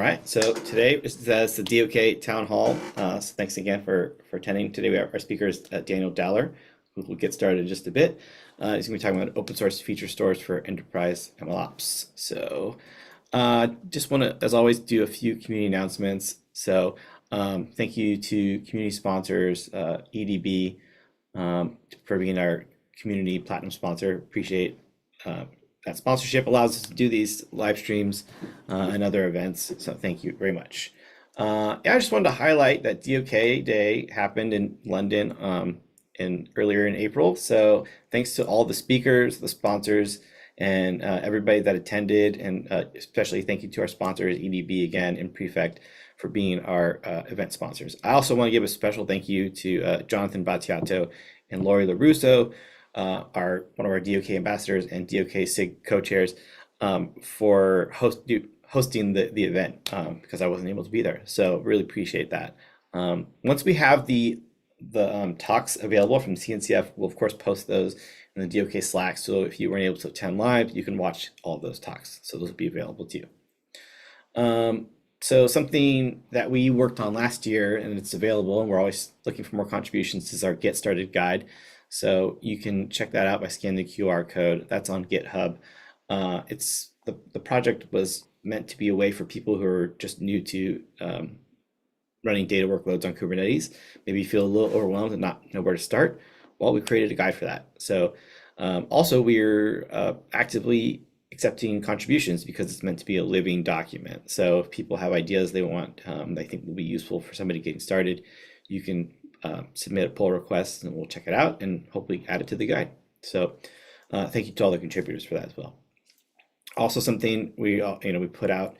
All right, so today is the DoK Town Hall. So thanks again for attending. Today we have our speakers, Daniel Dowler, who will get started in just a bit. He's going to be talking about open source feature stores for enterprise MLOps. So just want to, as always, do a few community announcements. So thank you to community sponsors, EDB, for being our community platinum sponsor. Appreciate that sponsorship allows us to do these live streams and other events. So thank you very much. Yeah, I just wanted to highlight that DoK Day happened in London earlier in April. So thanks to all the speakers, the sponsors, and everybody that attended, and especially thank you to our sponsors, EDB again and Prefect, for being our event sponsors. I also want to give a special thank you to Jonathan Battiato and Lori LaRusso, one of our DoK ambassadors and DoK SIG co-chairs, for hosting the event because I wasn't able to be there. So really appreciate that. Once we have the talks available from CNCF, we'll of course post those in the DoK Slack. So if you weren't able to attend live, you can watch all of those talks. So those will be available to you. So something that we worked on last year, and it's available, and we're always looking for more contributions, is our Get Started guide. So you can check that out by scanning the QR code. That's on GitHub. It's the project was meant to be a way for people who are just new to running data workloads on Kubernetes. Maybe you feel a little overwhelmed and not know where to start. Well, we created a guide for that. So also we're actively accepting contributions because it's meant to be a living document. So if people have ideas they want, they think will be useful for somebody getting started, you can submit a pull request and we'll check it out and hopefully add it to the guide. So thank you to all the contributors for that as well. Also, something we put out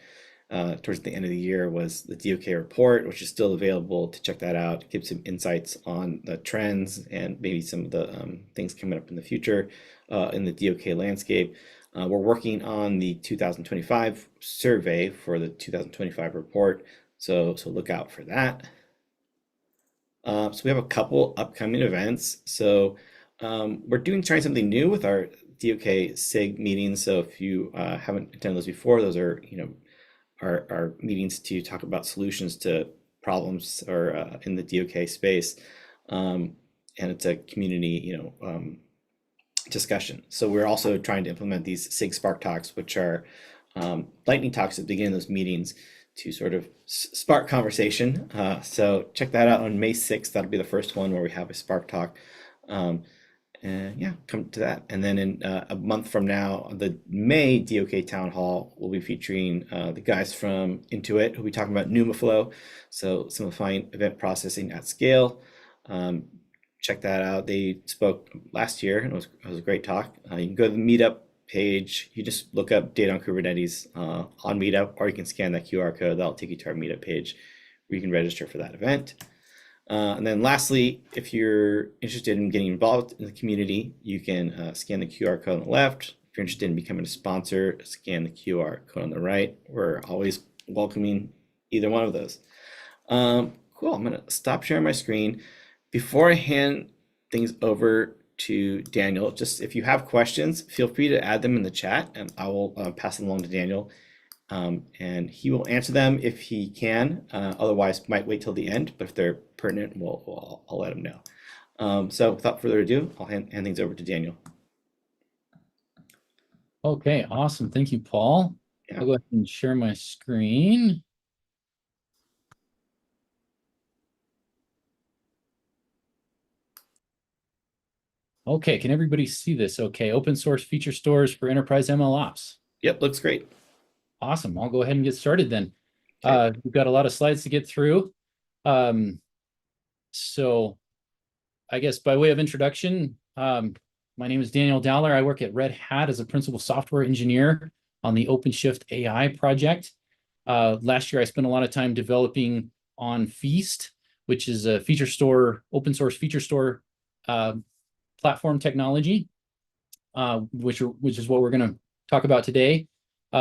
towards the end of the year was the DoK report, which is still available to check that out. Give some insights on the trends and maybe some of the things coming up in the future in the DoK landscape. We're working on the 2025 survey for the 2025 report, so look out for that. So we have a couple upcoming events. So we're trying something new with our DoK SIG meetings. So if you haven't attended those before, those are our meetings to talk about solutions to problems or in the DoK space, and it's a community discussion. So we're also trying to implement these SIG Spark Talks, which are lightning talks at the beginning of those meetings to sort of spark conversation. So check that out on May 6th. That'll be the first one where we have a Spark Talk. And yeah, come to that. And then in a month from now, the May DoK Town Hall will be featuring the guys from Intuit, who'll be talking about NumaFlow, so simplifying event processing at scale. Check that out. They spoke last year, and it was a great talk. You can go to the Meetup page. You just look up Data on Kubernetes on Meetup, or you can scan that QR code. That'll take you to our Meetup page where you can register for that event. And then lastly, if you're interested in getting involved in the community, you can scan the QR code on the left. If you're interested in becoming a sponsor, scan the QR code on the right. We're always welcoming either one of those. Cool, I'm gonna stop sharing my screen. Before I hand things over to Daniel, just if you have questions, feel free to add them in the chat and I will pass them along to Daniel. And he will answer them if he can. Otherwise, might wait till the end, but if they're pertinent, I'll let him know. So without further ado, I'll hand things over to Daniel. Okay, awesome. Thank you, Paul. Yeah. I'll go ahead and share my screen. Okay, can everybody see this? Okay, open source feature stores for enterprise MLOps. Yep, looks great. Awesome. I'll go ahead and get started then. Okay. We've got a lot of slides to get through. So I guess by way of introduction, my name is Daniel Dowler. I work at Red Hat as a principal software engineer on the OpenShift AI project. Last year, I spent a lot of time developing on Feast, which is a feature store, open source feature store platform technology, which is what we're going to talk about today.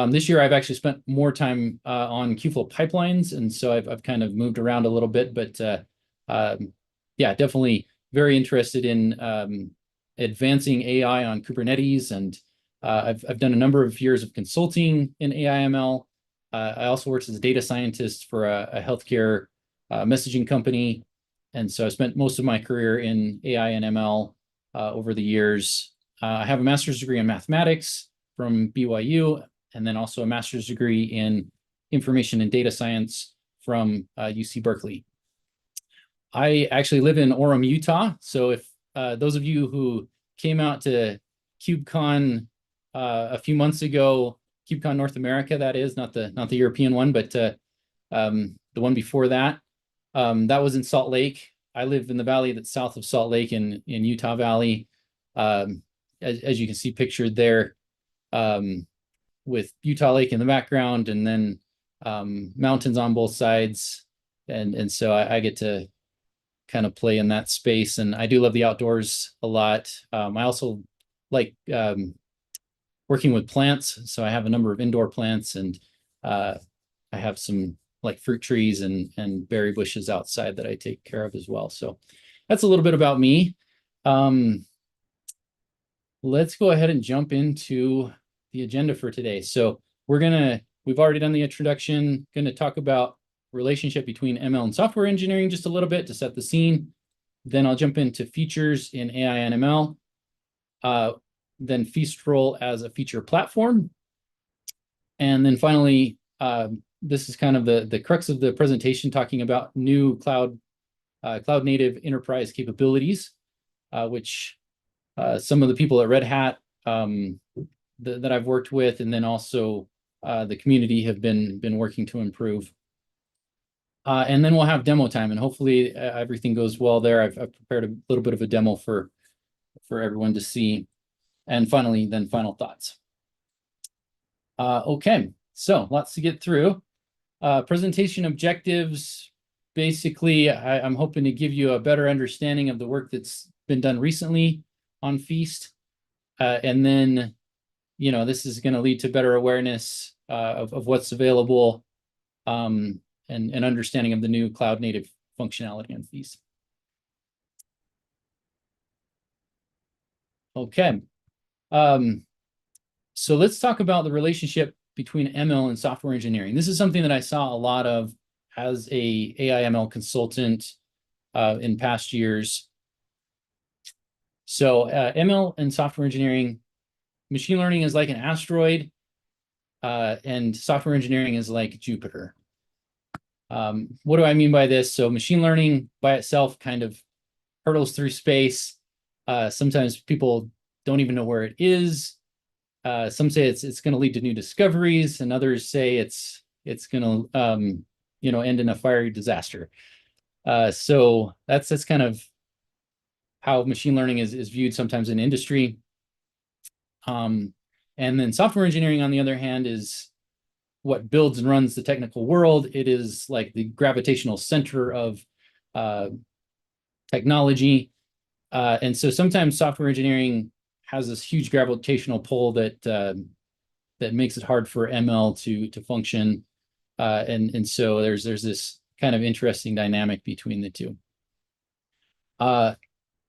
This year, I've actually spent more time on Kubeflow pipelines, and so I've kind of moved around a little bit, but yeah, definitely very interested in advancing AI on Kubernetes, and I've done a number of years of consulting in AI/ML, I also worked as a data scientist for a healthcare messaging company. And so I spent most of my career in AI and ML over the years. I have a master's degree in mathematics from BYU, and then also a master's degree in information and data science from UC Berkeley. I actually live in Orem, Utah. So if those of you who came out to KubeCon a few months ago, KubeCon North America, that is, not the European one, but the one before that, that was in Salt Lake. I live in the valley that's south of Salt Lake in Utah Valley, as you can see pictured there, with Utah Lake in the background, and then mountains on both sides. And so I get to kind of play in that space, and I do love the outdoors a lot. I also like working with plants, so I have a number of indoor plants, and I have some like fruit trees and berry bushes outside that I take care of as well. So that's a little bit about me. Let's go ahead and jump into the agenda for today. So we've already done the introduction, gonna talk about relationship between ML and software engineering just a little bit to set the scene. Then I'll jump into features in AI and ML. Then Feast role as a feature platform. And then finally, this is kind of the crux of the presentation, talking about new cloud native enterprise capabilities, which some of the people at Red Hat that I've worked with, and then also the community have been working to improve. And then we'll have demo time, and hopefully everything goes well there. I've prepared a little bit of a demo for everyone to see. And finally, then final thoughts. Okay, so lots to get through. Presentation objectives. Basically, I'm hoping to give you a better understanding of the work that's been done recently on Feast. And then, this is going to lead to better awareness of what's available, and understanding of the new cloud native functionality on Feast. Okay. So let's talk about the relationship between ML and software engineering. This is something that I saw a lot of as a AI ML consultant in past years. So ML and software engineering, machine learning is like an asteroid, and software engineering is like Jupiter. What do I mean by this? So machine learning by itself kind of hurtles through space. Sometimes people don't even know where it is. Some say it's going to lead to new discoveries, and others say it's going to end in a fiery disaster. So that's kind of how machine learning is viewed sometimes in industry. And then software engineering, on the other hand, is what builds and runs the technical world. It is like the gravitational center of technology. And so sometimes software engineering has this huge gravitational pull that makes it hard for ML to function. And so there's this kind of interesting dynamic between the two.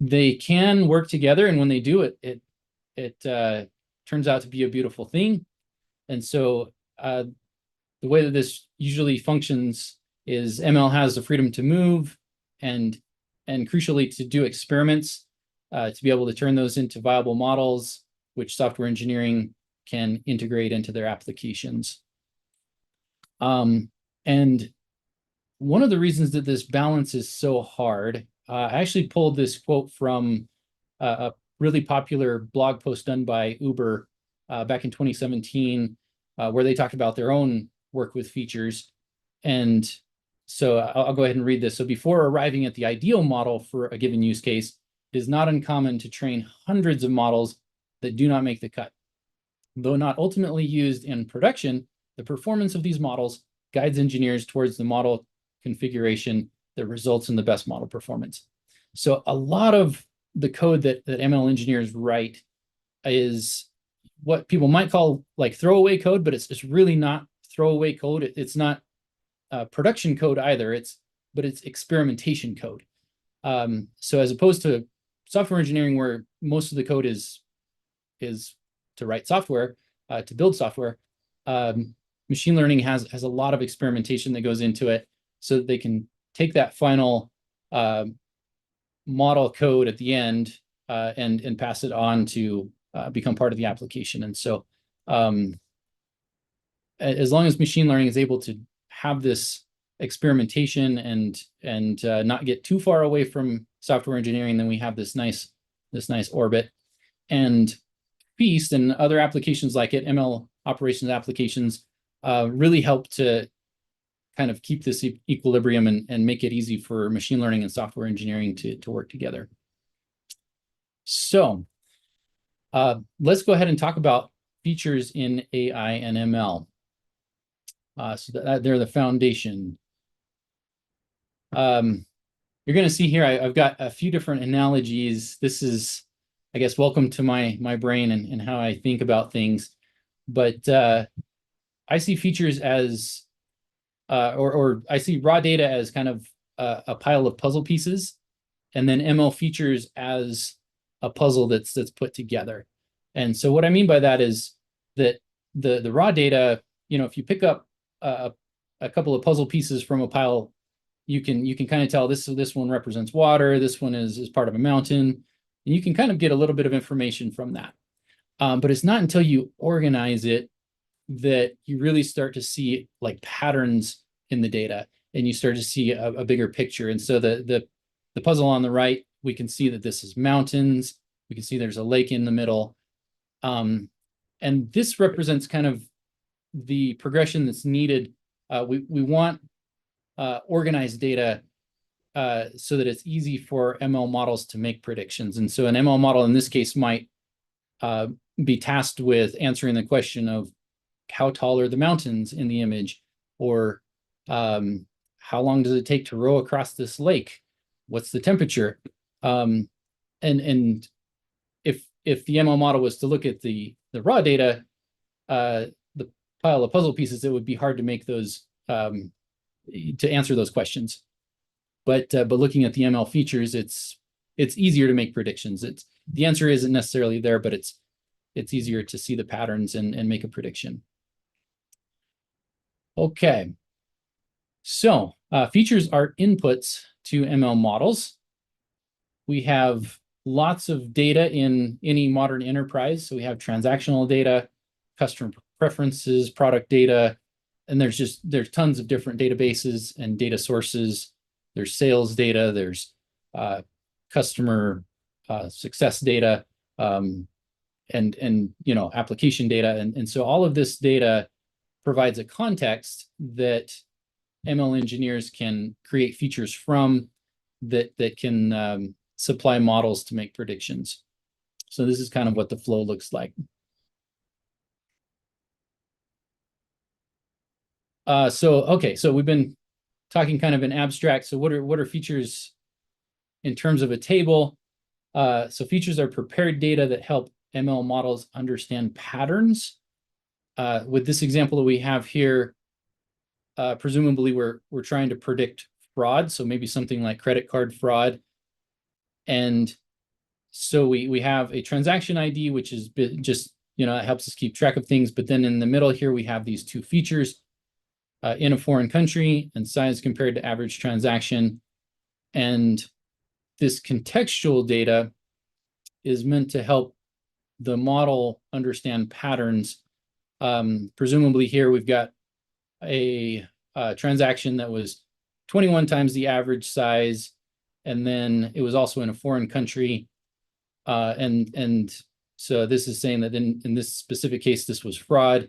They can work together, and when they do, it turns out to be a beautiful thing. And so the way that this usually functions is ML has the freedom to move and crucially to do experiments, to be able to turn those into viable models, which software engineering can integrate into their applications. And one of the reasons that this balance is so hard, I actually pulled this quote from a really popular blog post done by Uber back in 2017, where they talked about their own work with features. And so I'll go ahead and read this. So before arriving at the ideal model for a given use case, it is not uncommon to train hundreds of models that do not make the cut. Though not ultimately used in production, the performance of these models guides engineers towards the model configuration that results in the best model performance. So a lot of the code that ML engineers write is what people might call like throwaway code, but it's really not throwaway code. It's not production code either, but it's experimentation code. So as opposed to software engineering, where most of the code is to write software, to build software, machine learning has a lot of experimentation that goes into it, so that they can take that final model code at the end and pass it on to become part of the application. And so as long as machine learning is able to have this experimentation and not get too far away from software engineering, then we have this nice orbit. And Feast and other applications like it, ML operations applications, really help to kind of keep this equilibrium and make it easy for machine learning and software engineering to work together. So let's go ahead and talk about features in AI and ML. So they're the foundation. You're going to see here, I've got a few different analogies. This is, I guess, welcome to my brain and how I think about things. But I see features as, or I see raw data as kind of a pile of puzzle pieces, and then ML features as a puzzle that's put together. And so what I mean by that is that the raw data, if you pick up a couple of puzzle pieces from a pile, you can kind of tell this one represents water, this one is part of a mountain, and you can kind of get a little bit of information from that. But it's not until you organize it that you really start to see like patterns in the data, and you start to see a bigger picture. And so the puzzle on the right, we can see that this is mountains. We can see there's a lake in the middle. And this represents kind of the progression that's needed. We want organized data so that it's easy for ML models to make predictions. And so an ML model in this case might be tasked with answering the question of how tall are the mountains in the image, or how long does it take to row across this lake? What's the temperature? And if the ML model was to look at the raw data, the pile of puzzle pieces, it would be hard to make those to answer those questions. But looking at the ML features, it's easier to make predictions. The answer isn't necessarily there, but it's easier to see the patterns and make a prediction. Okay, so features are inputs to ML models. We have lots of data in any modern enterprise. So we have transactional data, customer preferences, product data, and there's tons of different databases and data sources. There's sales data, there's customer success data, and application data. And so all of this data provides a context that ML engineers can create features from that can supply models to make predictions. So this is kind of what the flow looks like. So we've been talking kind of in abstract. So what are features in terms of a table? So features are prepared data that help ML models understand patterns. With this example that we have here, presumably we're trying to predict fraud. So maybe something like credit card fraud. And so we have a transaction ID, which is just, it helps us keep track of things. But then in the middle here, we have these two features, in a foreign country and size compared to average transaction. And this contextual data is meant to help the model understand patterns. Presumably here we've got a transaction that was 21 times the average size, and then it was also in a foreign country. And so this is saying that in this specific case, this was fraud.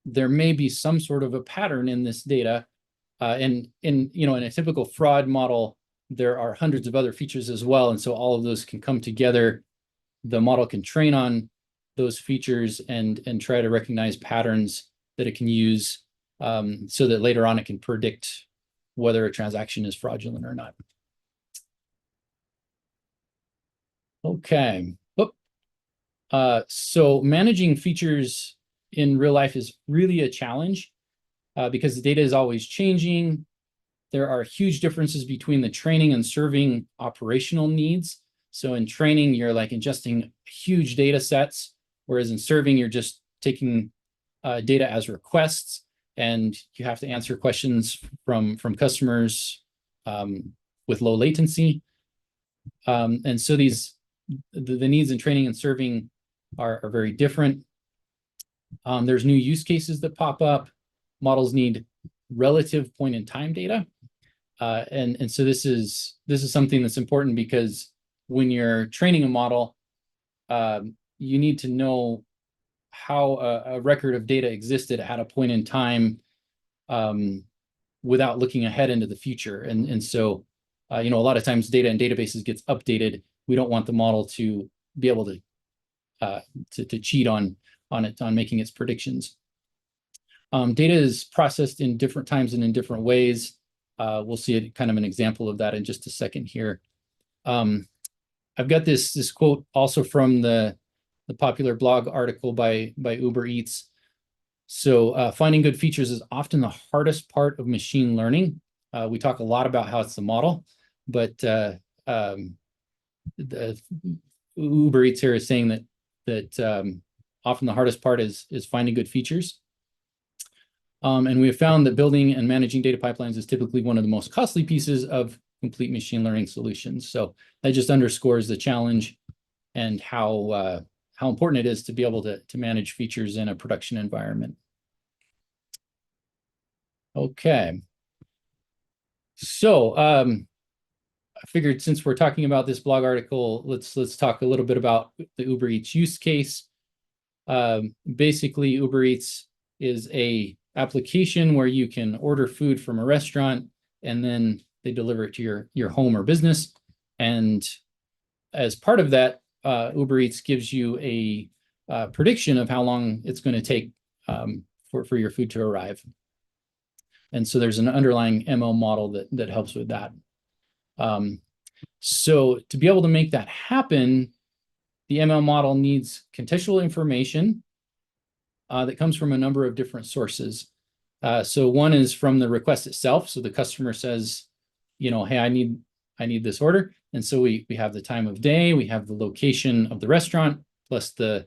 There may be some sort of a pattern in this data. And in a typical fraud model, there are hundreds of other features as well. And so all of those can come together. The model can train on those features and try to recognize patterns that it can use, so that later on it can predict whether a transaction is fraudulent or not. Okay. So managing features in real life is really a challenge because the data is always changing. There are huge differences between the training and serving operational needs. So in training, you're like ingesting huge data sets, whereas in serving, you're just taking data as requests, and you have to answer questions from customers with low latency. And so the needs in training and serving are very different. There's new use cases that pop up. Models need relative point in time data. And so this is something that's important, because when you're training a model, you need to know how a record of data existed at a point in time without looking ahead into the future. And so, a lot of times data in databases gets updated. We don't want the model to be able to cheat on making its predictions. Data is processed in different times and in different ways. We'll see kind of an example of that in just a second here. I've got this quote also from the popular blog article by Uber Eats. So finding good features is often the hardest part of machine learning. We talk a lot about how it's the model, but the Uber Eats here is saying that often the hardest part is finding good features. And we have found that building and managing data pipelines is typically one of the most costly pieces of complete machine learning solutions. So that just underscores the challenge and how important it is to be able to manage features in a production environment. Okay. So I figured, since we're talking about this blog article, let's talk a little bit about the Uber Eats use case. Basically, Uber Eats is a application where you can order food from a restaurant, and then they deliver it to your home or business. And as part of that, Uber Eats gives you a prediction of how long it's going to take for your food to arrive. And so there's an underlying ML model that helps with that. So to be able to make that happen, the ML model needs contextual information that comes from a number of different sources. So one is from the request itself. So the customer says, hey, I need this order. And so we have the time of day, we have the location of the restaurant, plus the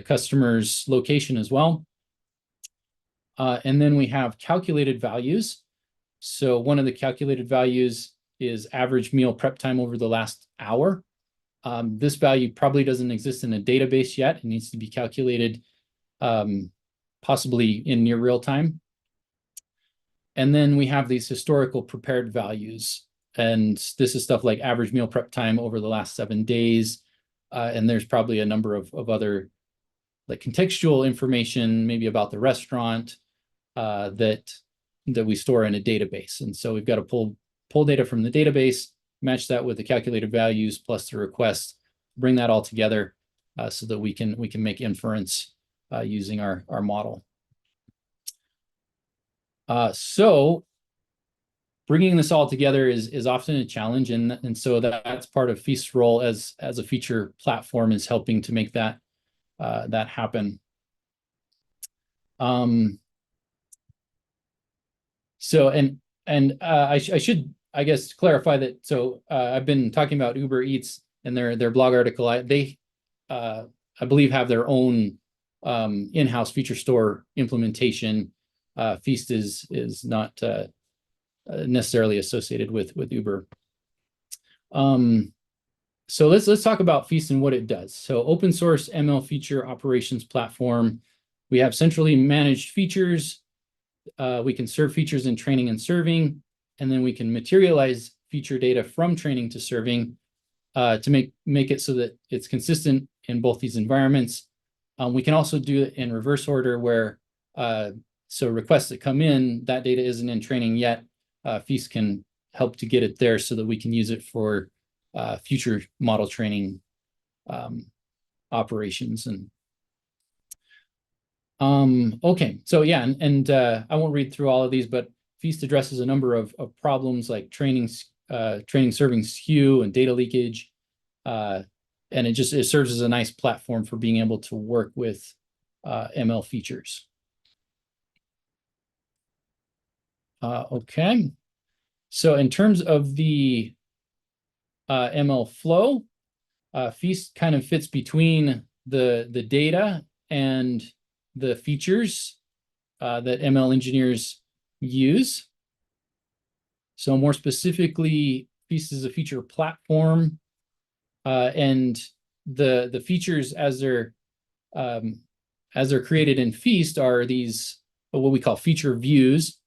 customer's location as well. And then we have calculated values. So one of the calculated values is average meal prep time over the last hour. This value probably doesn't exist in a database yet. It needs to be calculated possibly in near real time. And then we have these historical prepared values. And this is stuff like average meal prep time over the last 7 days. And there's probably a number of other like contextual information, maybe about the restaurant that we store in a database. And so we've got to pull data from the database, match that with the calculated values plus the request, bring that all together so that we can make inference using our model. So bringing this all together is often a challenge, and so that's part of Feast's role as a feature platform, is helping to make that happen. So I should, I guess, clarify that. So I've been talking about Uber Eats and their blog article. They I believe have their own in-house feature store implementation. Feast is not necessarily associated with Uber. So let's talk about Feast and what it does. So open source ML feature operations platform. We have centrally managed features. We can serve features in training and serving, and then we can materialize feature data from training to serving to make it so that it's consistent in both these environments. We can also do it in reverse order, where so requests that come in, that data isn't in training yet. Feast can help to get it there so that we can use it for future model training operations. And okay, so yeah, and I won't read through all of these, but Feast addresses a number of problems like training serving skew and data leakage, and it serves as a nice platform for being able to work with ML features. Okay, so in terms of the ML flow, Feast kind of fits between the data and the features that ML engineers use. So more specifically, Feast is a feature platform, and the features as they're created in Feast are these what we call feature views,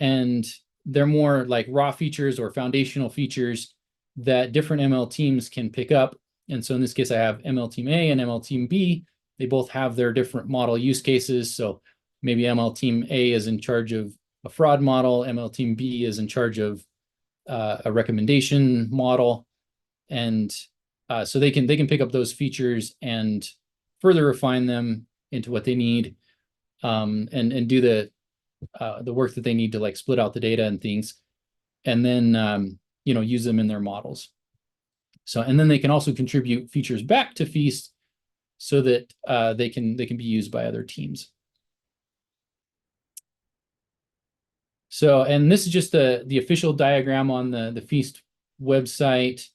and they're more like raw features or foundational features that different ML teams can pick up. And so in this case, I have ML Team A and ML Team B. They both have their different model use cases. So maybe ML Team A is in charge of a fraud model, ML Team B is in charge of a recommendation model, and so they can pick up those features and further refine them into what they need, and do the work that they need to like split out the data and things, and then use them in their models. So, and then they can also contribute features back to Feast so that they can be used by other teams. So, and this is just the official diagram on the Feast website.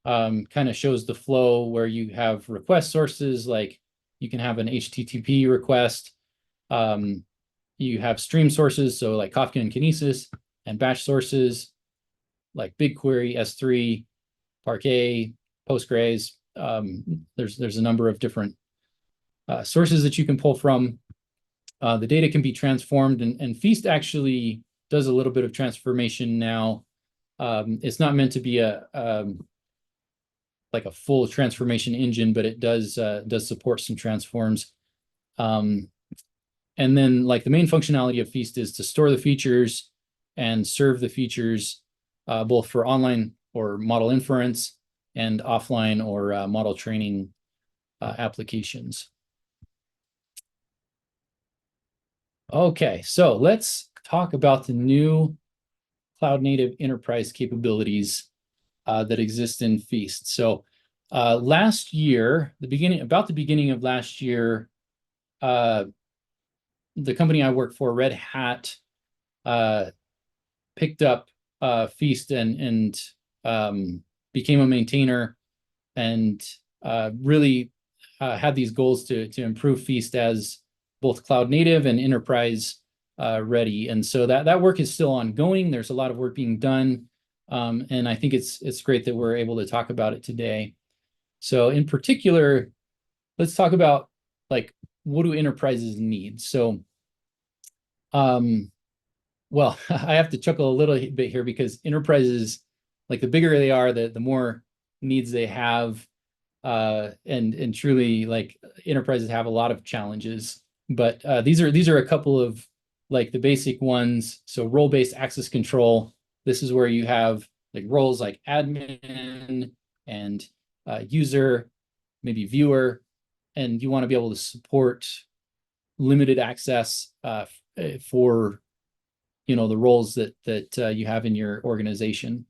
Kind of shows the flow where you have request sources, like you can have an HTTP request. You have stream sources, so like Kafka and Kinesis, and batch sources like BigQuery, S3, Parquet, Postgres. There's a number of different sources that you can pull from. The data can be transformed, and Feast actually does a little bit of transformation now. It's not meant to be like a full transformation engine, but it does support some transforms. And then like the main functionality of Feast is to store the features and serve the features both for online or model inference and offline or model training applications. Okay, so let's talk about the new cloud native enterprise capabilities that exist in Feast. So last year, about the beginning of last year, the company I work for, Red Hat, picked up Feast and became a maintainer, and really had these goals to improve Feast as both cloud native and enterprise ready. And so that work is still ongoing. There's a lot of work being done, and I think it's great that we're able to talk about it today. So in particular, let's talk about like, what do enterprises need? So, well, I have to chuckle a little bit here because enterprises, like the bigger they are, the more needs they have, and truly, like enterprises have a lot of challenges. But these are a couple of like the basic ones. So role-based access control. This is where you have like roles like admin and user, maybe viewer, and you want to be able to support limited access for the roles that you have in your organization.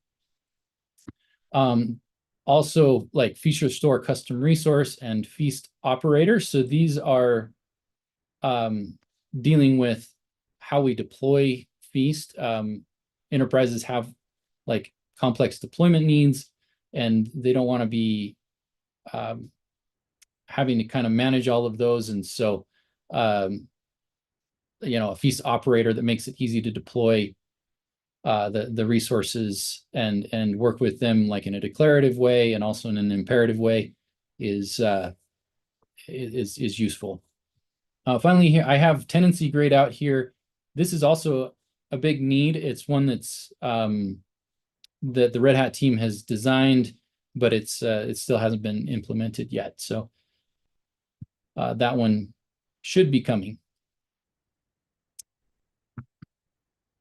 Also, like feature store custom resource and Feast operator. So these are dealing with how we deploy Feast. Enterprises have like complex deployment needs, and they don't want to be having to kind of manage all of those. And so, a Feast operator that makes it easy to deploy the resources and work with them like in a declarative way and also in an imperative way is useful. Finally, here I have tenancy grayed out here. This is also a big need. It's one that's that the Red Hat team has designed, but it still hasn't been implemented yet. So that one should be coming.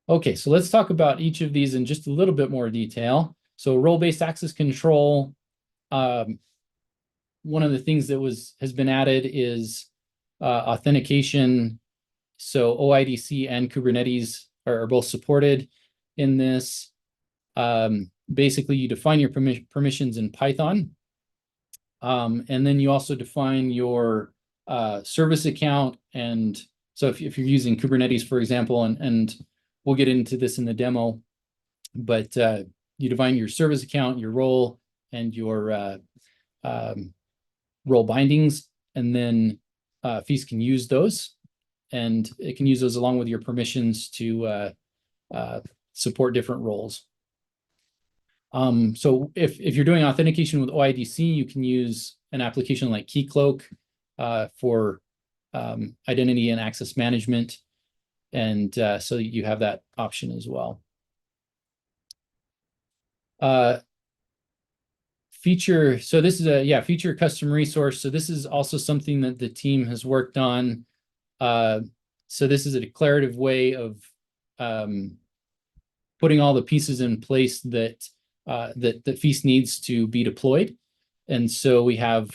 Okay, so let's talk about each of these in just a little bit more detail. So role-based access control, one of the things that has been added is authentication. So OIDC and Kubernetes are both supported in this. Basically, you define your permissions in Python, and then you also define your service account. And so if you're using Kubernetes, for example, and we'll get into this in the demo, but you define your service account, your role, and your role bindings, and then Feast can use those. and it can use those along with your permissions to support different roles. So if you're doing authentication with OIDC, you can use an application like Keycloak for identity and access management. And so you have that option as well. Feature, so this is a, feature custom resource. So this is also something that the team has worked on. So this is a declarative way of putting all the pieces in place that that Feast needs to be deployed. And so we have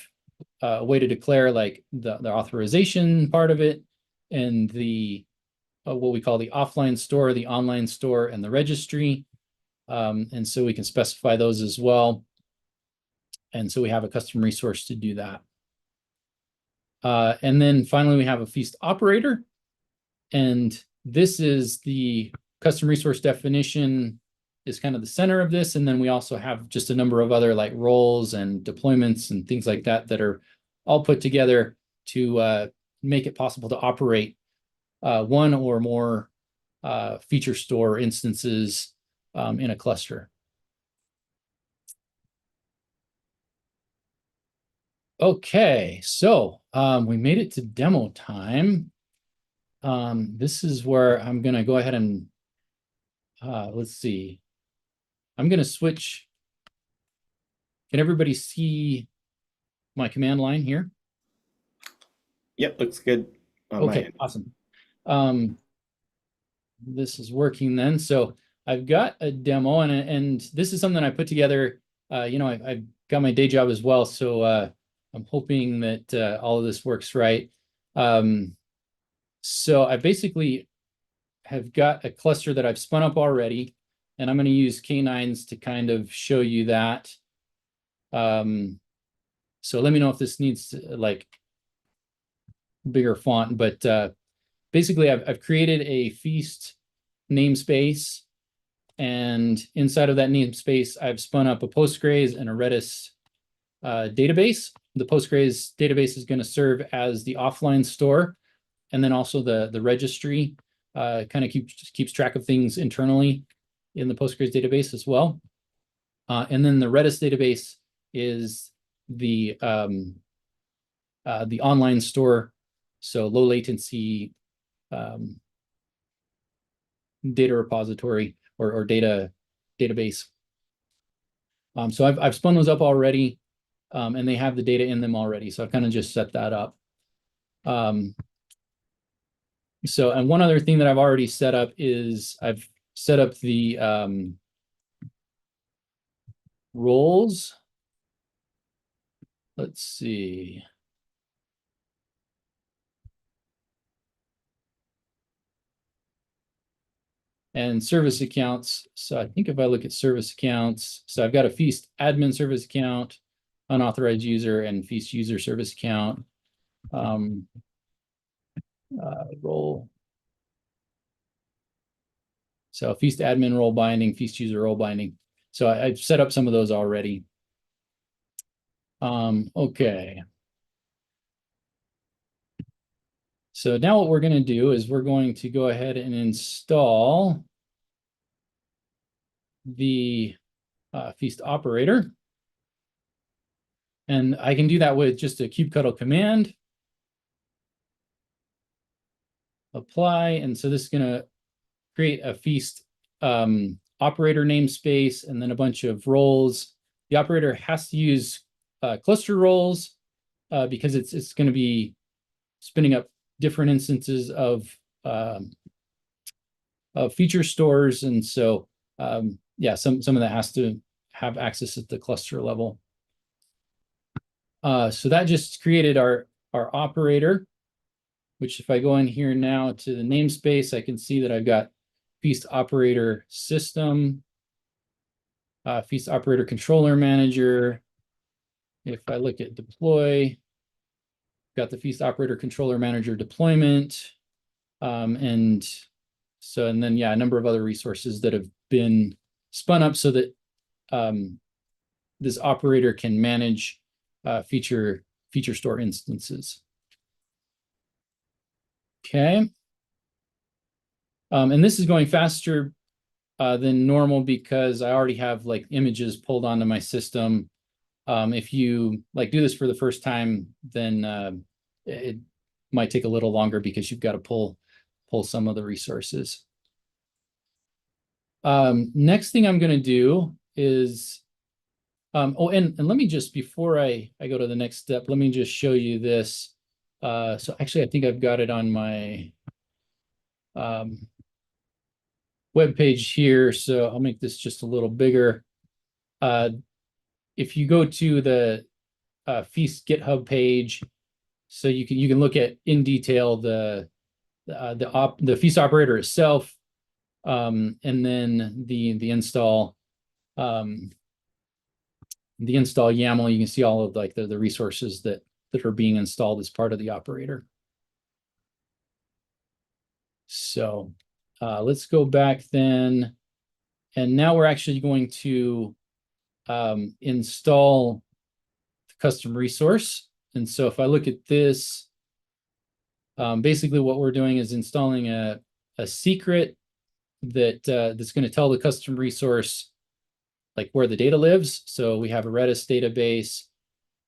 a way to declare like the authorization part of it, and the what we call the offline store, the online store, and the registry. And so we can specify those as well. And so we have a custom resource to do that. And then finally, we have a Feast operator. And this is the custom resource definition is kind of the center of this. And then we also have just a number of other like roles and deployments and things like that that are all put together to make it possible to operate one or more feature store instances in a cluster. Okay, so we made it to demo time. This is where I'm going to go ahead and let's see. I'm going to switch. Can everybody see my command line here? Yep, looks good. Okay, awesome. This is working then. So I've got a demo, and this is something I put together. I've got my day job as well, so I'm hoping that all of this works right. So I basically have got a cluster that I've spun up already, and I'm going to use K9s to kind of show you that. So let me know if this needs like bigger font, but basically I've created a Feast namespace, and inside of that namespace, I've spun up a Postgres and a Redis database. The Postgres database is going to serve as the offline store, and then also the registry kind of keeps track of things internally in the Postgres database as well. And then the Redis database is the online store, so low latency data repository or data database. So I've spun those up already, and they have the data in them already. So I've kind of just set that up. So, and one other thing that I've already set up is I've set up the roles. Let's see. And service accounts. So I think if I look at service accounts, so I've got a Feast admin service account, unauthorized user, and Feast user service account. Role. So Feast admin role binding, Feast user role binding. So I've set up some of those already. Okay. So now what we're going to do is we're going to go ahead and install the Feast operator. And I can do that with just a kubectl command. Apply. And so this is going to create a Feast operator namespace and then a bunch of roles. The operator has to use cluster roles because it's going to be spinning up different instances of feature stores. And so, yeah, some of that has to have access at the cluster level. So that just created our operator, which if I go in here now to the namespace, I can see that I've got Feast operator system, Feast operator controller manager. If I look at deploy, got the Feast operator controller manager deployment. And then, yeah, a number of other resources that have been spun up so that this operator can manage feature store instances. Okay. And this is going faster than normal because I already have like images pulled onto my system. If you like do this for the first time, then it might take a little longer because you've got to pull some of the resources. Next thing I'm going to do is, and let me just, before I go to the next step, let me just show you this. So actually, I think I've got it on my web page here. So I'll make this just a little bigger. If you go to the Feast GitHub page, so you can look at in detail the Feast operator itself, and then the install YAML. You can see all of like the resources that are being installed as part of the operator. So let's go back then, and now we're actually going to install the custom resource. And so if I look at this, basically what we're doing is installing a secret that's going to tell the custom resource like where the data lives. So we have a Redis database,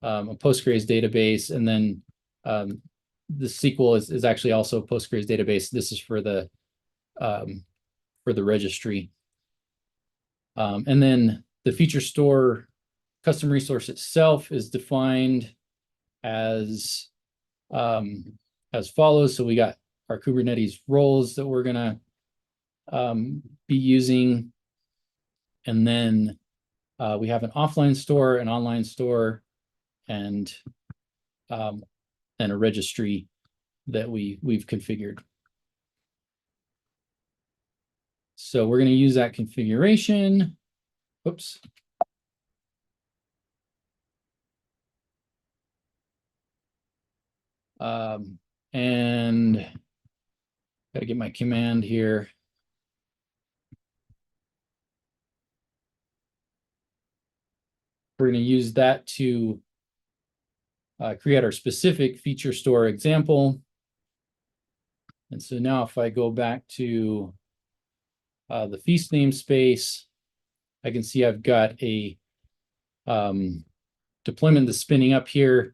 a Postgres database, and then the SQL is actually also a Postgres database. This is for the registry. And then the feature store custom resource itself is defined as follows. So we got our Kubernetes roles that we're gonna be using, and then we have an offline store, an online store, and a registry that we've configured. So we're going to use that configuration. Oops. And got to get my command here. We're going to use that to create our specific feature store example. And so now if I go back to the Feast namespace, I can see I've got a deployment that's spinning up here.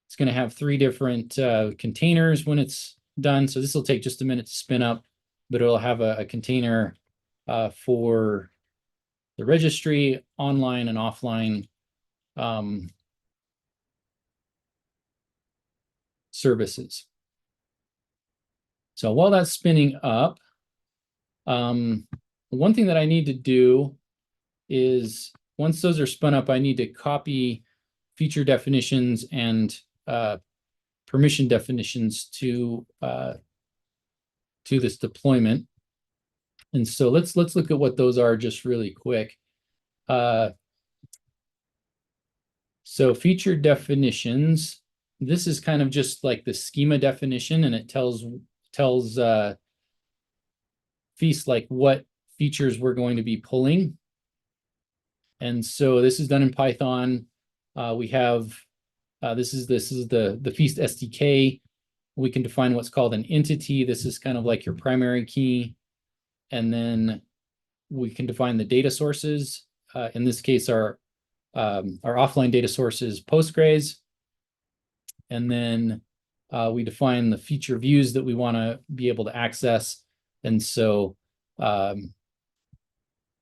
It's going to have 3 different containers when it's done. So this will take just a minute to spin up, but it'll have a container for the registry, online and offline services. So while that's spinning up, one thing that I need to do is once those are spun up, I need to copy feature definitions and permission definitions to this deployment. And so let's look at what those are just really quick. So feature definitions, this is kind of just like the schema definition, and it tells Feast like what features we're going to be pulling. And so this is done in Python. We have this is the Feast SDK. We can define what's called an entity. This is kind of like your primary key. And then we can define the data sources. In this case, our offline data source is Postgres. And then we define the feature views that we want to be able to access. And so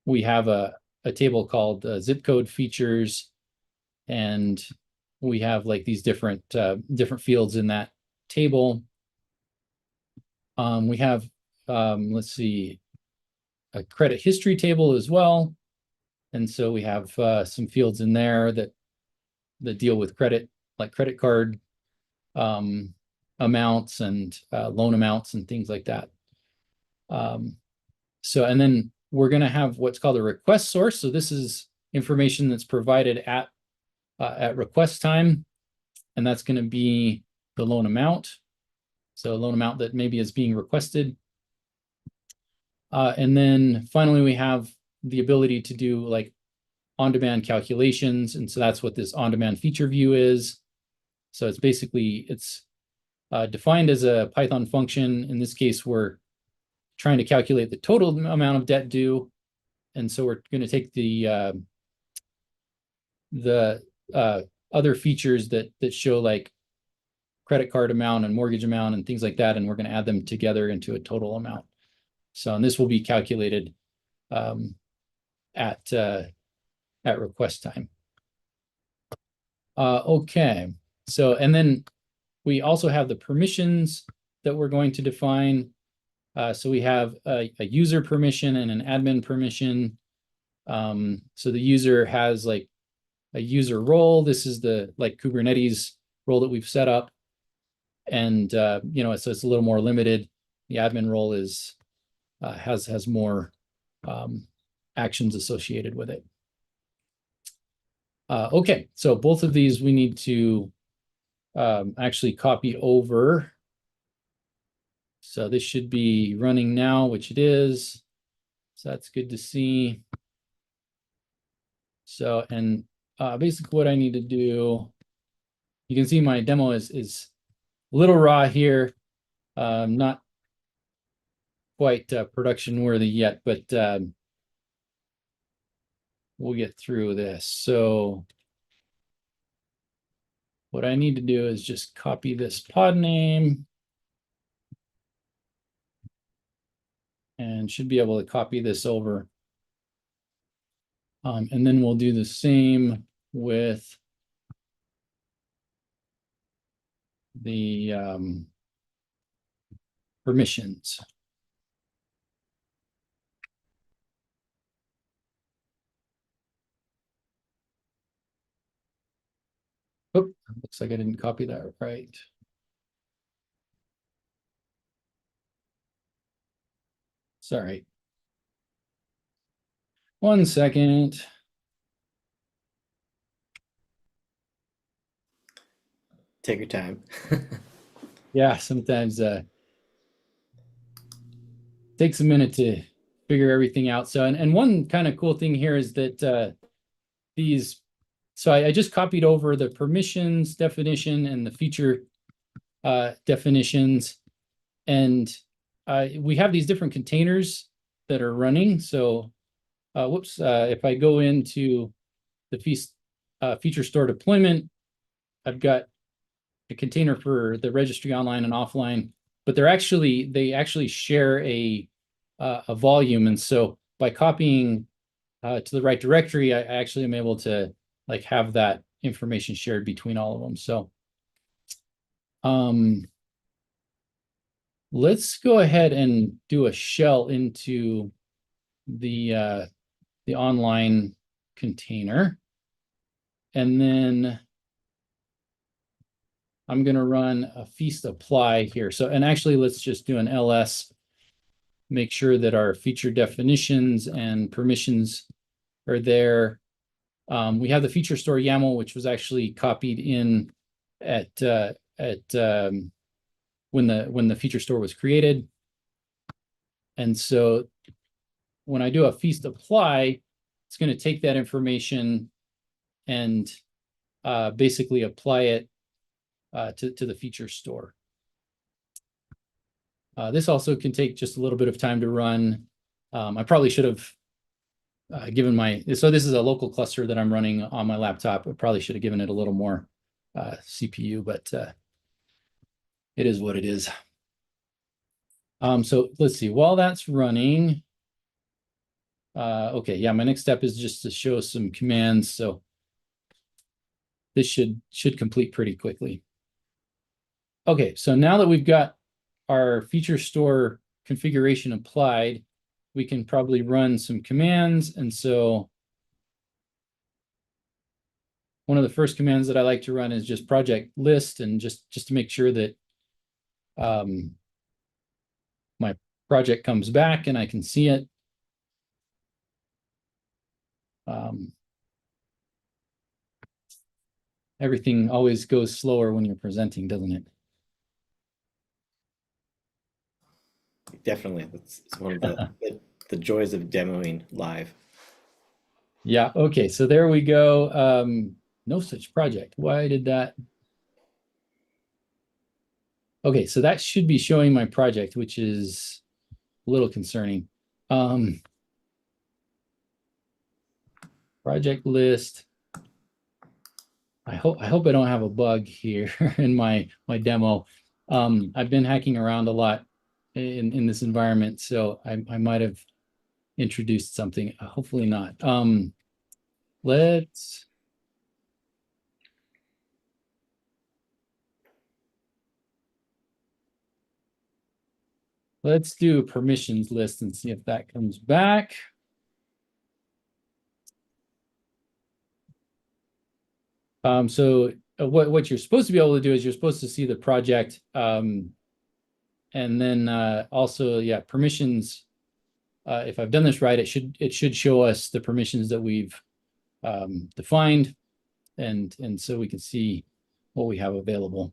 we have a table called zip code features, and we have like these different fields in that table. We have let's see, a credit history table as well, and so we have some fields in there that deal with credit, like credit card amounts and loan amounts and things like that. So, and then we're going to have what's called a request source. So this is information that's provided at request time, and that's going to be the loan amount. So a loan amount that maybe is being requested. And then finally, we have the ability to do like on-demand calculations. And so that's what this on-demand feature view is. So it's basically, it's defined as a Python function. In this case, we're trying to calculate the total amount of debt due. And so we're going to take the other features that show like credit card amount and mortgage amount and things like that, and we're going to add them together into a total amount. So, and this will be calculated at request time. Okay, so and then we also have the permissions that we're going to define. So we have a user permission and an admin permission. So the user has like a user role. This is the like Kubernetes role that we've set up. And you know, so it's a little more limited. The admin role is has more actions associated with it. Okay, so both of these we need to actually copy over. So this should be running now, which it is. So that's good to see. So, and basically what I need to do, you can see my demo is a little raw here, not quite production worthy yet, but we'll get through this. So what I need to do is just copy this pod name and should be able to copy this over. And then we'll do the same with the permissions. Oh, looks like I didn't copy that right. Sorry. 1 second. Take your time. Yeah, sometimes takes a minute to figure everything out. So, and one kind of cool thing here is that these, so I just copied over the permissions definition and the feature definitions. And we have these different containers that are running. So, whoops, if I go into the feature store deployment, I've got a container for the registry online and offline, but they actually share a volume. And so by copying to the right directory, I actually am able to like have that information shared between all of them. So let's go ahead and do a shell into the online container. And then I'm going to run a feast apply here. So, and actually let's just do an ls, make sure that our feature definitions and permissions are there. We have the feature store YAML, which was actually copied in at when the feature store was created. And so when I do a feast apply, it's going to take that information and basically apply it to the feature store. This also can take just a little bit of time to run. I probably should have given so this is a local cluster that I'm running on my laptop. I probably should have given it a little more CPU, but it is what it is. So let's see, while that's running, okay, yeah, my next step is just to show some commands. So this should complete pretty quickly. Okay, so now that we've got our feature store configuration applied, we can probably run some commands. And so one of the first commands that I like to run is just project list, and just to make sure that my project comes back and I can see it. Everything always goes slower when you're presenting, doesn't it? Definitely. It's one of the joys of demoing live. Yeah, okay, so there we go. No such project. Why did that? Okay, so that should be showing my project, which is a little concerning. Project list. I hope I don't have a bug here in my demo. I've been hacking around a lot in this environment, so I might have introduced something. Hopefully not. Let's do permissions list and see if that comes back. So what you're supposed to be able to do is you're supposed to see the project, and then also, yeah, permissions. If I've done this right, it should show us the permissions that we've defined, and so we can see what we have available.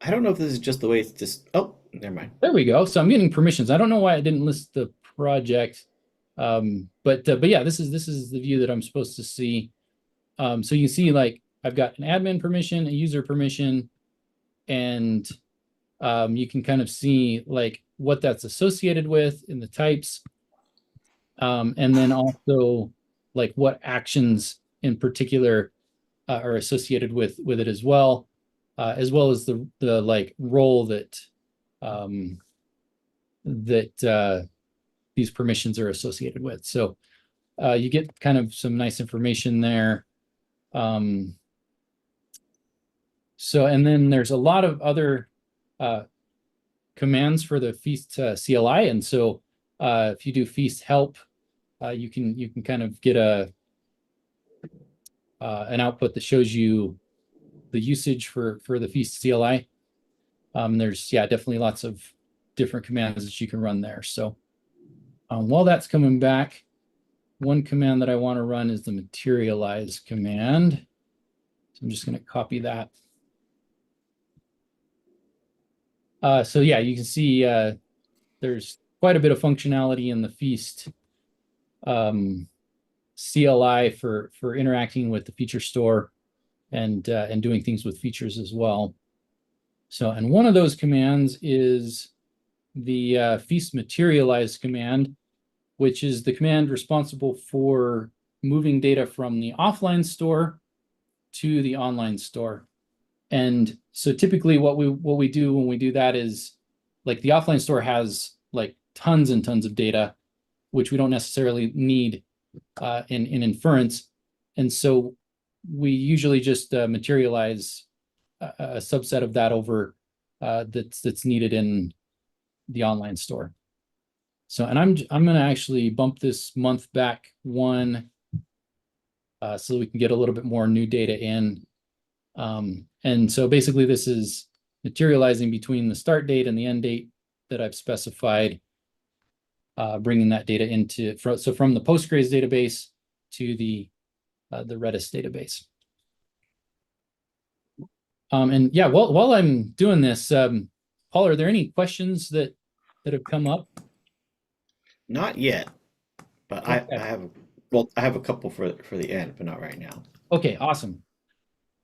I don't know if this is just the way it's just. Oh, never mind. There we go. So I'm getting permissions. I don't know why I didn't list the project, but yeah, this is the view that I'm supposed to see. So you see, like, I've got an admin permission, a user permission, and you can kind of see like what that's associated with in the types, and then also like what actions in particular are associated with it as well as the like role that these permissions are associated with. So you get kind of some nice information there. So, and then there's a lot of other commands for the feast CLI. And so if you do feast help, you can kind of get an output that shows you the usage for the feast CLI. There's definitely lots of different commands that you can run there. So while that's coming back, one command that I want to run is the materialize command. So I'm just going to copy that. So yeah, you can see there's quite a bit of functionality in the feast CLI for interacting with the feature store and doing things with features as well. So, and one of those commands is the feast materialize command, which is the command responsible for moving data from the offline store to the online store. And so typically what we do when we do that is, like, the offline store has like tons and tons of data, which we don't necessarily need in inference. And so we usually just materialize a subset of that over that's needed in the online store. So, and I'm going to actually bump this month back one so we can get a little bit more new data in. And so basically this is materializing between the start date and the end date that I've specified, bringing that data into, so from the Postgres database to the Redis database. And yeah, while I'm doing this, Paul, are there any questions that have come up? Not yet, but Okay. I have a couple for the end, but not right now. Okay, awesome.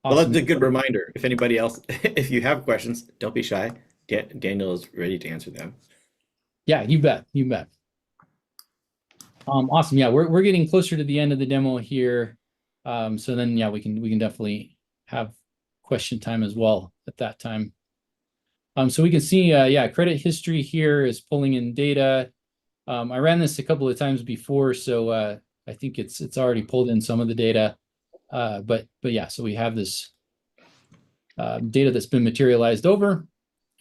Well, that's a good reminder. If anybody else, if you have questions, don't be shy. Daniel is ready to answer them. Yeah, you bet. You bet. Awesome. Yeah, we're getting closer to the end of the demo here. So then, yeah, we can definitely have question time as well at that time. So we can see, yeah, credit history here is pulling in data. I ran this a couple of times before, so I think it's already pulled in some of the data. But yeah, so we have this data that's been materialized over,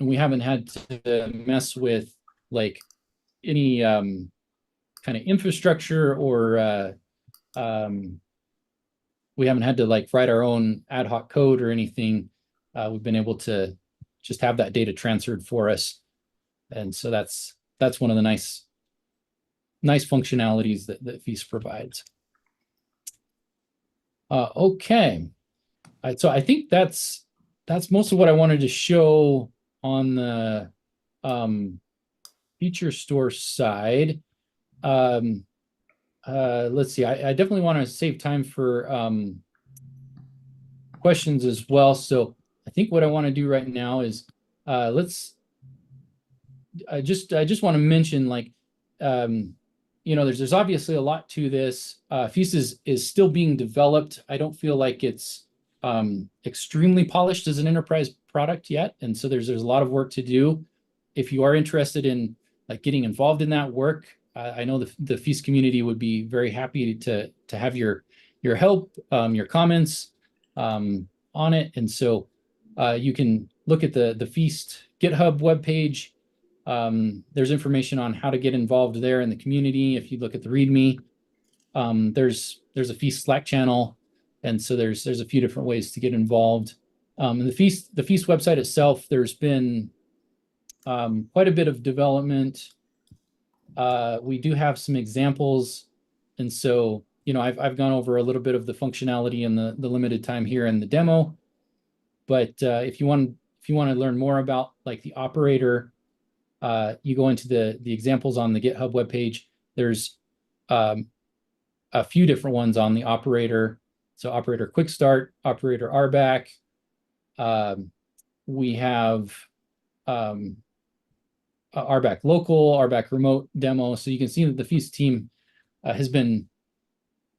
and we haven't had to mess with like any kind of infrastructure, or we haven't had to like write our own ad hoc code or anything. We've been able to just have that data transferred for us, and so that's one of the nice functionalities that Feast provides. Okay, so I think that's most of what I wanted to show on the feature store side. Let's see. I definitely want to save time for questions as well. So I think what I want to do right now is I just want to mention, like, there's obviously a lot to this. Feast is still being developed. I don't feel like it's extremely polished as an enterprise product yet, and so there's a lot of work to do. If you are interested in like getting involved in that work, I know the Feast community would be very happy to have your help, your comments on it, and so you can look at the Feast GitHub webpage. There's information on how to get involved there in the community. If you look at the README, there's a Feast Slack channel, and so there's a few different ways to get involved. And the Feast website itself, there's been quite a bit of development. We do have some examples, and so I've gone over a little bit of the functionality in the limited time here in the demo. But if you want to learn more about like the operator, you go into the examples on the GitHub webpage. There's a few different ones on the operator. So operator quick start, operator RBAC. We have RBAC local, RBAC remote demo. So you can see that the Feast team has been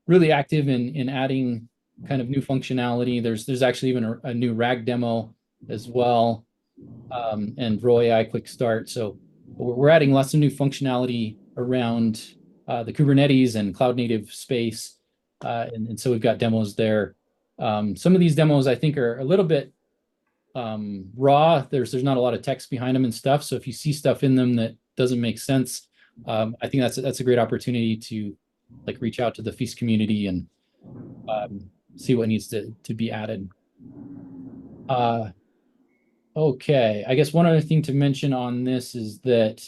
really active in adding kind of new functionality. There's actually even a new RAG demo as well, and Raw AI quick start. So we're adding lots of new functionality around the Kubernetes and cloud native space, and so we've got demos there. Some of these demos I think are a little bit raw. There's not a lot of text behind them and stuff. So if you see stuff in them that doesn't make sense, I think that's a great opportunity to like reach out to the Feast community and see what needs to be added. Okay, I guess one other thing to mention on this is that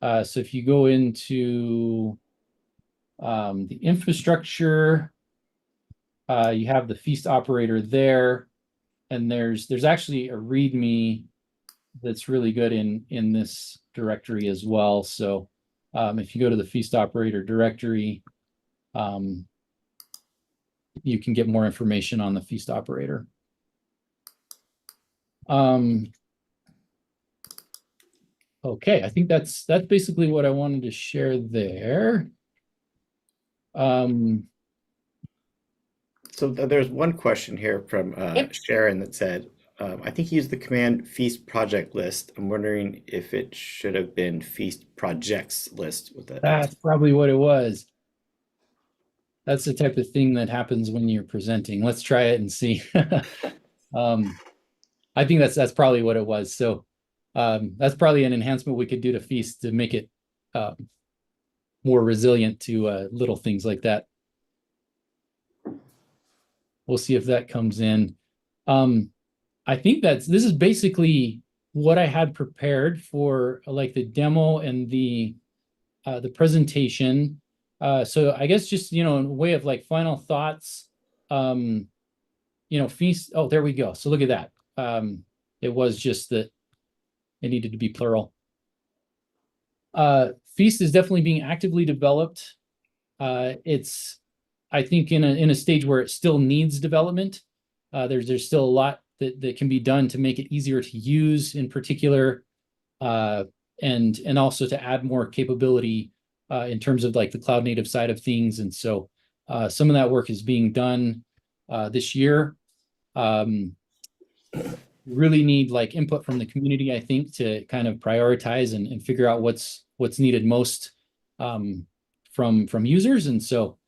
so if you go into the infrastructure, you have the Feast operator there, and there's actually a README that's really good in this directory as well. So if you go to the Feast operator directory, you can get more information on the Feast operator. Okay, I think that's basically what I wanted to share there. So there's one question here from Yep. Sharon that said, I think he used the command feast project list. I'm wondering if it should have been feast projects list with that S. That's probably what it was. That's the type of thing that happens when you're presenting. Let's try it and see. I think that's probably what it was. So that's probably an enhancement we could do to Feast to make it more resilient to little things like that. We'll see if that comes in. I think this is basically what I had prepared for like the demo and the presentation. So I guess just in a way of like final thoughts, Feast. Oh, there we go. So look at that. It was just that it needed to be plural. Feast is definitely being actively developed. It's, I think, in a stage where it still needs development. There's still a lot that can be done to make it easier to use, in particular, and also to add more capability in terms of like the cloud native side of things. And so some of that work is being done this year. Really need like input from the community, I think, to kind of prioritize and figure out what's needed most from users. And so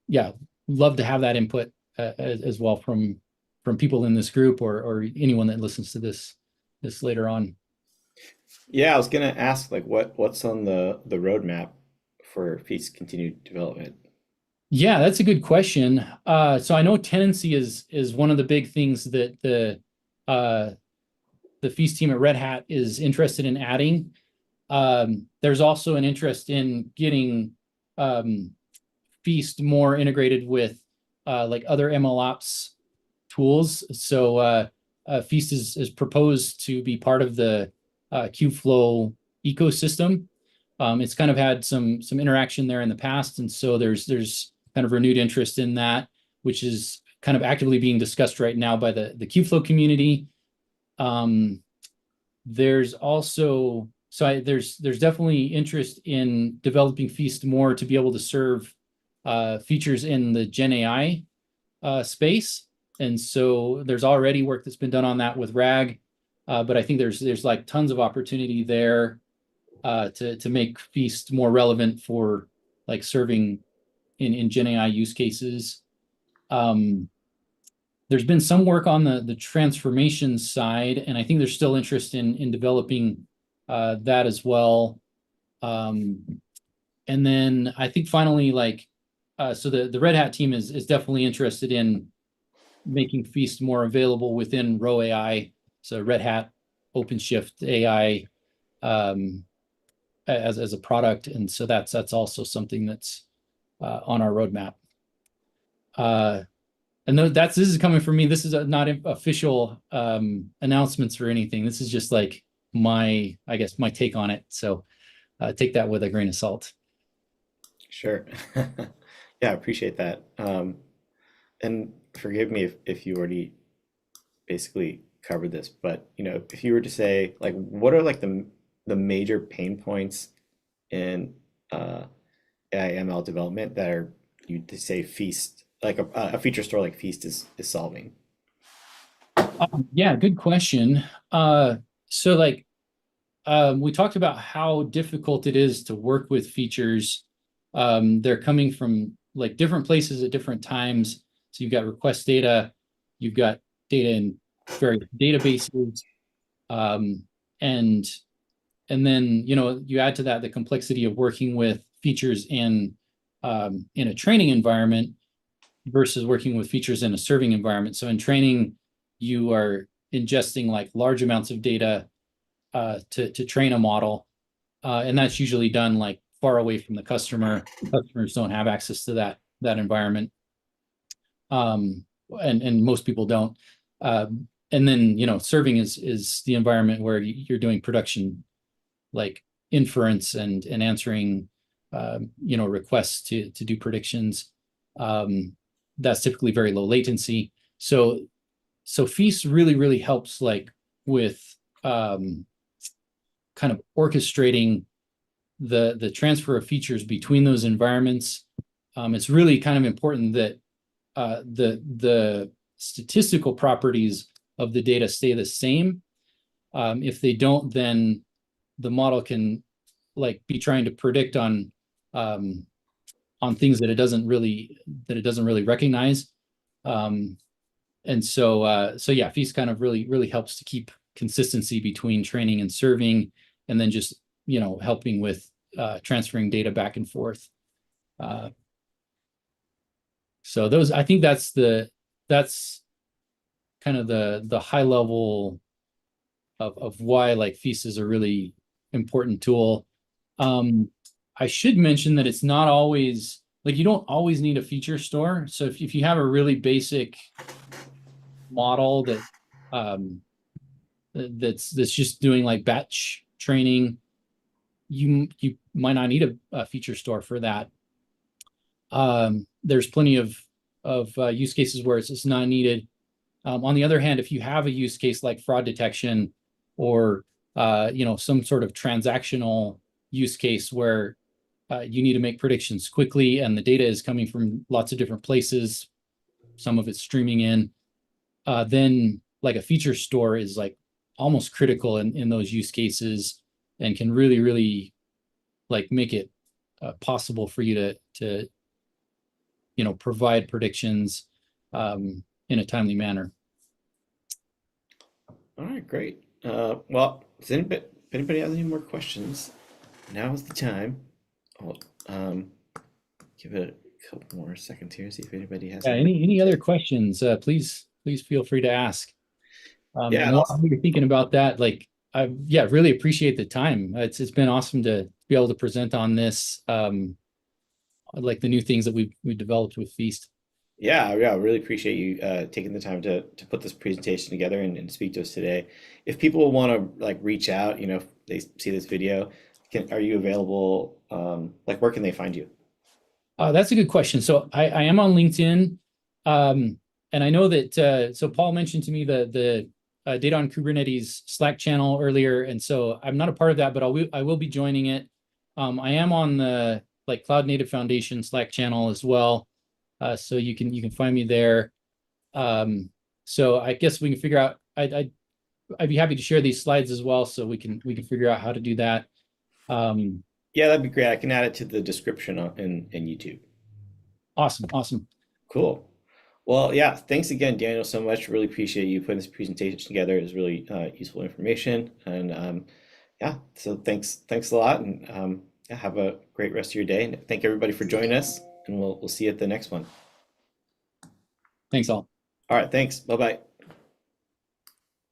yeah, love to have that input as well from people in this group or anyone that listens to this later on. Yeah, I was gonna ask like what's on the roadmap for feast continued development. Yeah, that's a good question. So I know tenancy is one of the big things that the Feast team at Red Hat is interested in adding. There's also an interest in getting Feast more integrated with like other MLOps tools. So Feast is proposed to be part of the Kubeflow ecosystem. It's kind of had some interaction there in the past, and so there's kind of renewed interest in that, which is kind of actively being discussed right now by the Kubeflow community. There's also there's definitely interest in developing Feast more to be able to serve features in the Gen AI space. And so there's already work that's been done on that with RAG, but I think there's like tons of opportunity there to make Feast more relevant for like serving in Gen AI use cases. There's been some work on the transformation side, and I think there's still interest in developing that as well. And then I think finally, so the Red Hat team is definitely interested in making Feast more available within Row AI, so Red Hat OpenShift AI as a product, and so that's also something that's on our roadmap. And this is coming from me. This is not official announcements or anything. This is just like my take on it. So take that with a grain of salt. Sure. Yeah, I appreciate that. And forgive me if you already basically covered this, but if you were to say like what are like the major pain points in AI ML development that are you to say Feast like a feature store like Feast is solving? Yeah, good question. So like we talked about how difficult it is to work with features. They're coming from like different places at different times. So you've got request data, you've got data in various databases, and then you add to that the complexity of working with features in a training environment versus working with features in a serving environment. So in training, you are ingesting like large amounts of data to train a model, and that's usually done like far away from the customer. Customers don't have access to that environment, and most people don't. And then serving is the environment where you're doing production, like inference and answering requests to do predictions. That's typically very low latency. So Feast really helps like with kind of orchestrating the transfer of features between those environments. It's really kind of important that the statistical properties of the data stay the same. If they don't, then the model can like be trying to predict on things that it doesn't really recognize. And so yeah, Feast kind of really helps to keep consistency between training and serving, and then just helping with transferring data back and forth. So I think that's kind of the high level of why like Feast is a really important tool. I should mention that it's not always like you don't always need a feature store. So if you have a really basic model that's just doing like batch training, you might not need a feature store for that. There's plenty of use cases where it's just not needed. On the other hand, if you have a use case like fraud detection or some sort of transactional use case where you need to make predictions quickly and the data is coming from lots of different places, some of it's streaming in, then like a feature store is like almost critical in those use cases and can really like make it possible for you to provide predictions in a timely manner. All right, great. Well, if anybody has any more questions, now is the time. I'll give it a couple more seconds here, see if anybody has Yeah, any other questions, please feel free to ask. Yeah, and while you're thinking about that, like I really appreciate the time. It's been awesome to be able to present on this, like the new things that we developed with Feast. yeah, I really appreciate you taking the time to put this presentation together and speak to us today. If people want to like reach out, if they see this video, are you available? Like, where can they find you? That's a good question. So I am on LinkedIn. And I know that so Paul mentioned to me the Data on Kubernetes Slack channel earlier, and so I'm not a part of that, but I will be joining it. I am on the like Cloud Native Foundation Slack channel as well, so you can find me there. So I guess we can figure out. I'd be happy to share these slides as well, so we can figure out how to do that. Yeah, that'd be great. I can add it to the description in YouTube. Awesome. Cool. Well, yeah, thanks again, Daniel, so much. Really appreciate you putting this presentation together. It's really useful information. And yeah, so thanks a lot, and yeah, have a great rest of your day. And thank everybody for joining us, and we'll see you at the next one. Thanks all. All right, thanks. Bye-bye.